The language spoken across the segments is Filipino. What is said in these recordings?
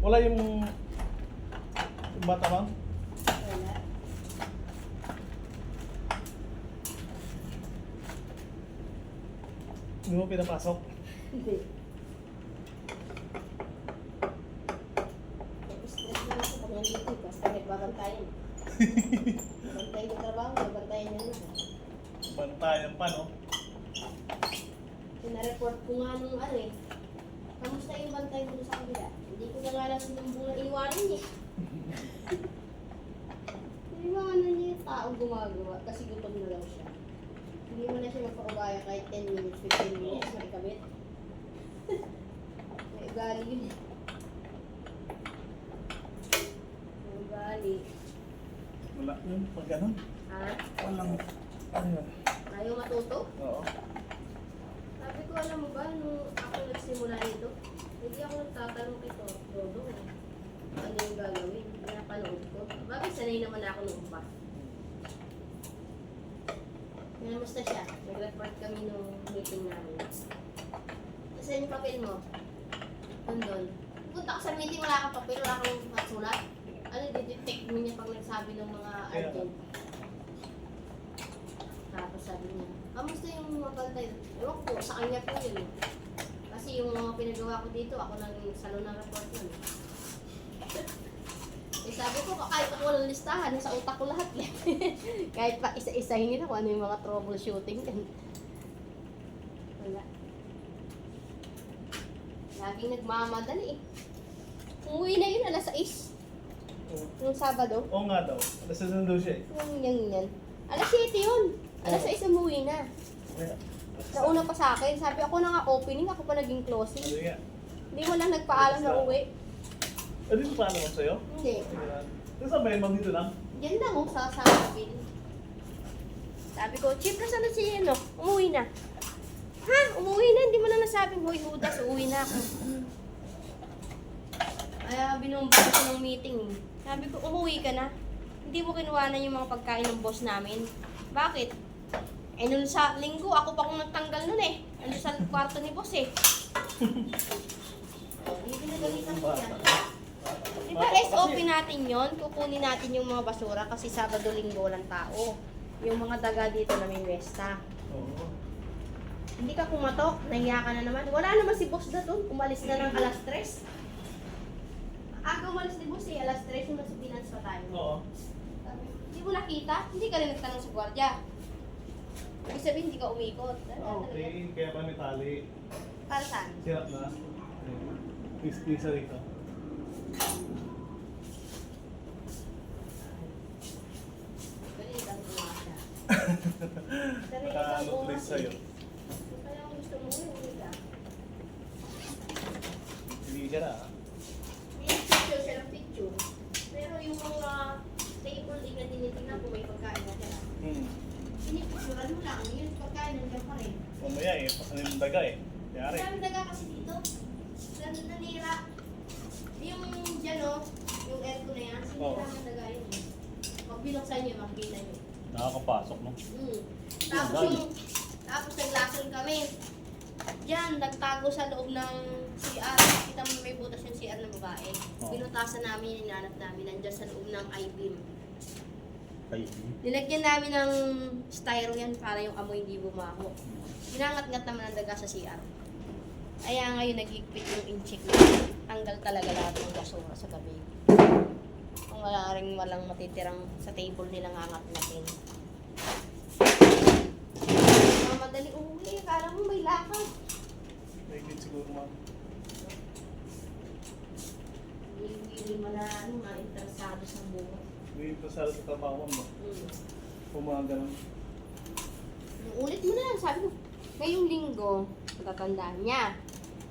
Wala yung bata bang? Wala. Hindi mo pinapasok? Hindi. Stress na ako pag nandito. Basta nagbabantayan. Bantayan yung trabaho, bantayan niya na. Bantayan pa, no? Pinareport ko nga nung ano eh. Kamusta yung bantay mo sa kabila? Hindi ko na nga lang sinumbungan iwanan niya. Iwanan niya yung taong gumagawa kasi gutom na lang siya. Hindi mo na siya magpaubaya kahit 10 minutes, 15 minutes, maikabit. May ugali yun eh. May ugali. Wala yun, pag ganun. Ha? Walang, ano yun? Ayaw matuto? Oo. Sabi ko, alam mo ba, nung ako nagsimula nito, hindi ako nagtatanong kay Todo. Ano yung gagawin? Pinapanood ko. Bakit sanay naman ako nung pa? Kinamusta siya? Nag-report kami nung meeting namin. Saan yung papel mo? Nandun. Punta ka sa meeting, wala kang papel, wala kang masulat. Ano, detect mo niya pag nagsabi ng mga urgent. Tapos sabi niya, kamusta yung mga bantay? Ewan ko, sa kanya po yun. Kasi yung mga pinagawa ko dito, ako nang salo ng report nun. Eh sabi ko, kahit ako walang listahan, nasa utak ko lahat. Kahit pa isa-isahin nila kung ano yung mga troubleshooting. Wala. Laging nagmamadali eh. Umuwi na yun, alas 6. Yung Sabado. Oo nga daw. Alas na daw siya eh. Yan. Alas 7 yun. Alas 6 umuwi na. Kaya, Nauna pa sa akin. Sabi ako na nga opening, ako pa naging ano closing. nga? Hindi mo lang nagpaalam na uwi. Ano yung paano mo sa'yo? Hindi. Yung sabihin mo dito lang? Diyan lang ako sa akin. Sabi ko, Chip, nasaan na si ano? Umuwi na. Ha? Umuwi na? Hindi mo na nasabing, hoy, Hudas, uuwi na ako. Kaya binumba ko siya ng meeting. Sabi ko, umuwi ka na. Hindi mo kinuwanan yung mga pagkain ng boss namin. Bakit? Eh, nung sa linggo, ako pa kung nagtanggal nun eh. Ano sa kwarto ni boss eh. Hindi pinagalitan ko yan. Diba SOP natin yon, kukunin natin yung mga basura kasi Sabado-Linggo lang tao. Yung mga daga dito na may westa. Oo. Hindi ka kumatok, nahiya ka na naman. Wala naman si boss na doon, umalis na ng alas 3. Aga umalis ni boss eh, alas 3 yung nasa finance pa tayo. Oo. Sabi, hindi mo nakita, hindi ka rin nagtanong sa gwardiya. Ibig sabihin, hindi ka umikot. Okay, kaya pa may tali. Para saan? Sirap na. Isa rito. Ganyan ko nga siya. Sarili kang Naka-note oras sa'yo. eh. Kaya kung gusto mo, uwi ka. Hindi siya na. May picture siya ng picture. Pero yung mga table din na tinitingnan kung may pagkain na siya. Pinipicturean mo lang, yung pagkain nandiyan pa rin. Mamaya eh, pasanin ng daga eh. Yari. Maraming daga kasi dito. Nanira. Yung dyan o, yung aircon na yan, sinira ng daga yun. Pag binuksan niyo, makikita niyo. Nakakapasok, no? Tapos naglason kami. Diyan, nagtago sa loob ng CR. Kita mo may butas yung CR ng babae. Oh. Pinutasan namin, hinanap namin. Nandiyan sa loob ng I-beam. Ay. Nilagyan namin ng styro yan para yung amoy hindi bumaho. Pinangat-ngat naman ang daga sa CR. Kaya ngayon nagigpit yung incheck na tanggal talaga lahat ng basura sa gabi. Kung wala rin walang matitirang sa table nila ngangat-ngatin. Madali uwi, akala mo may lakad. May good siguro ma'am. Hindi mo na interesado sa buhay. May pasal sa trabaho mo. Kung mga ganun. Ulit mo na lang, sabi ko. Ngayong linggo, matatandaan niya.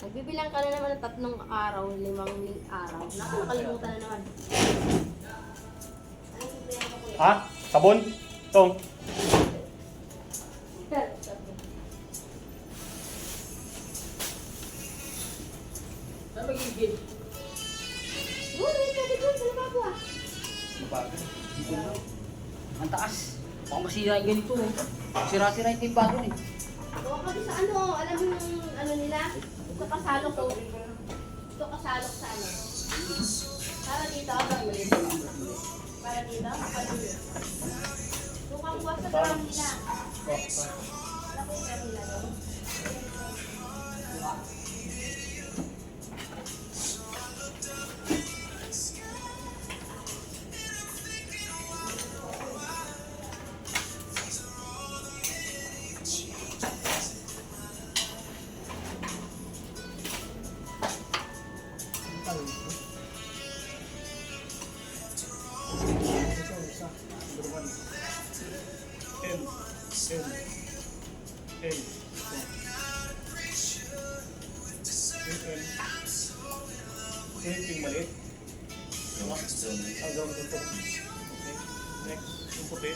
Nagbibilang ka na naman ng 3 araw, 5 araw. Naku, nakalimutan na naman. Ano yung pera ko kuya? Ha? Sabon? Tong? Saan magigil? Doon, sa lababo ah. Mapagod. Dito na. Ang taas. Baka masira yung ganito eh. Sira-sira yung timba doon eh. Huwag ka sa ano, alam mo yung ano nila? Ito kasalok ko. Ito kasalok sa ano. Para dito. Para dito. Tukang buwas sa drum nila. Alam mo yung drum nila doon? Yung maliit. Ang gawin ito. Okay. Next, yung puti.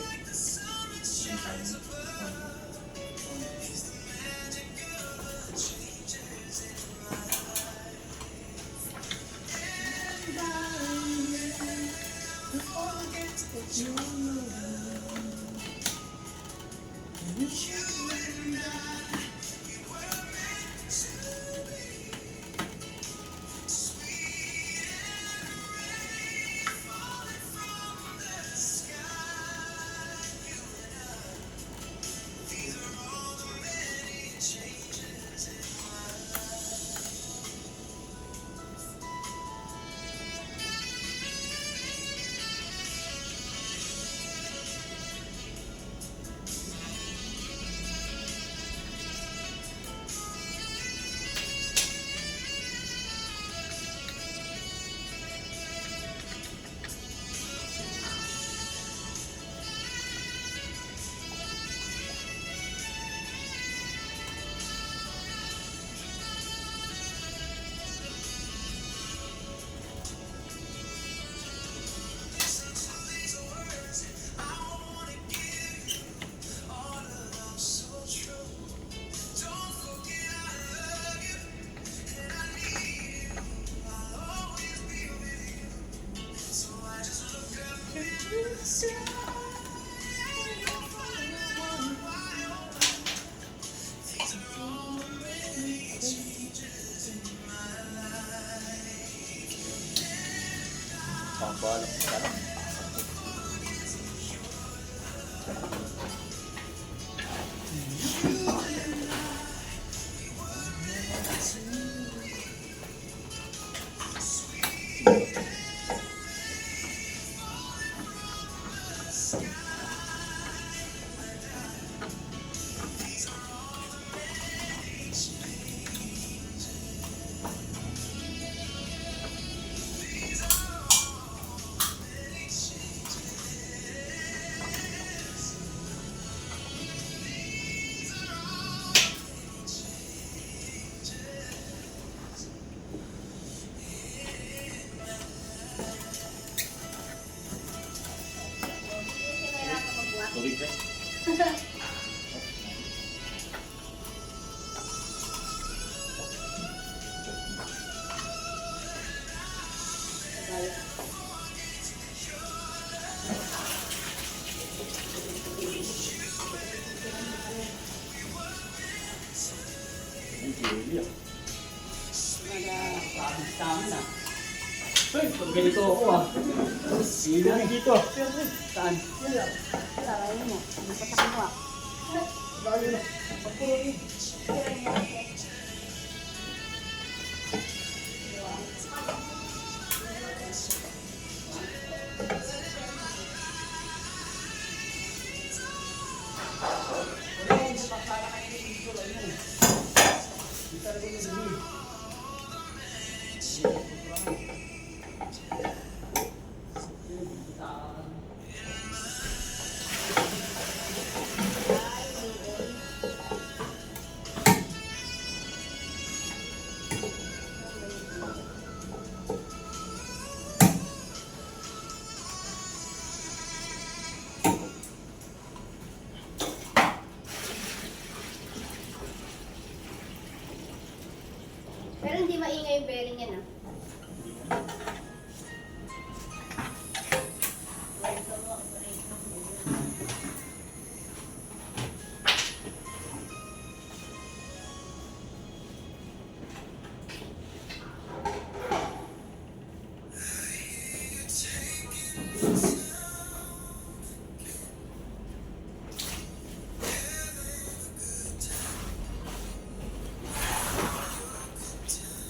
Pambalak sarap. Tubig na. Ang Julia. Nag-promise sa amin ah. Uy, pag ganito ako ah. Sino dito? Saan? Saray mo. Hindi pa sa kinuha. Pero hindi maingay yung bearing yan ah.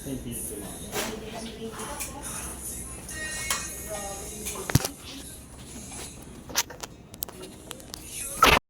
Sa yung pilit ko lang. Hindi kasi 20 ka po. Grabe.